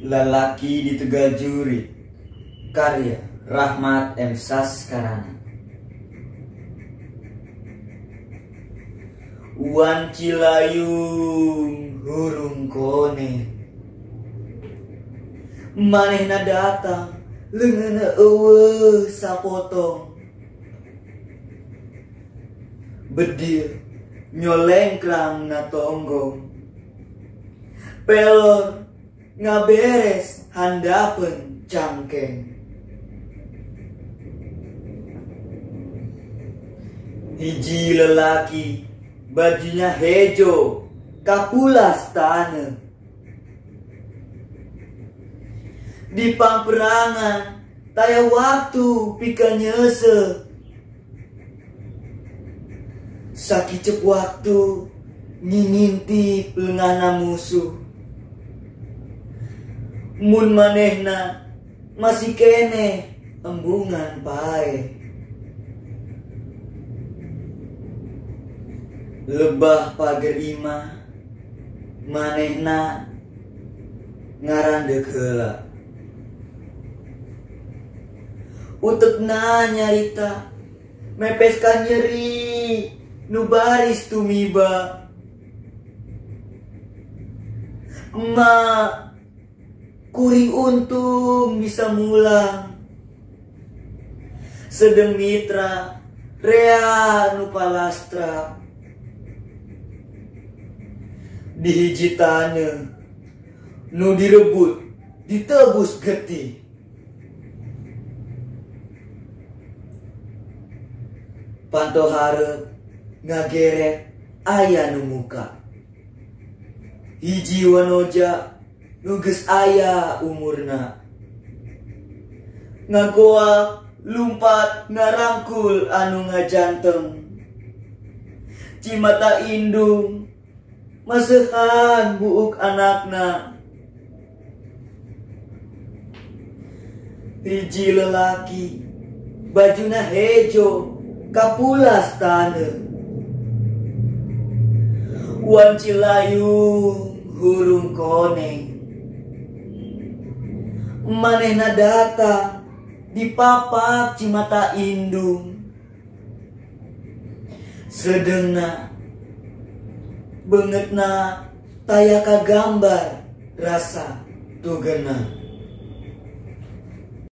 Lelaki di Tegal Jurid, karya Rahmat M. Saskarana. Wan Cilayung hurung kone, manehna datang leungeunna eueuh sapotong. Bedir nyolengkrang na tonggong, pelor ngaberes handapeun cangkeng. Hiji lelaki bajunya hejo kapulas taneuh, di pangperangan taya waktu pika nyeuseuh. Sakicep waktu ngingintip leungahna musuh, mun manehna masih kene embungan pae. Lebah pager imah manehna ngarandeg heula, utekna nyarita mepeskan nyeri nu baris tumiba. Emak kuring untung bisa mulang, sedeng mitra rea nu palastra. Di hiji taneuh nu direbut ditebus getih, panto hareup ngageret aya nu muka. Hiji wanoja nu geus aya umurna, ngagoak lumpat ngarangkul anu ngajanteng. Cimata indung maseuhan buuk anakna. Hiji lelaki bajuna hejo kapulas taneuh, wan Cilayung hurung koneng, manehna datang di papak cimata indung. Sedengna beungeutna taya kagambar rasa tugena.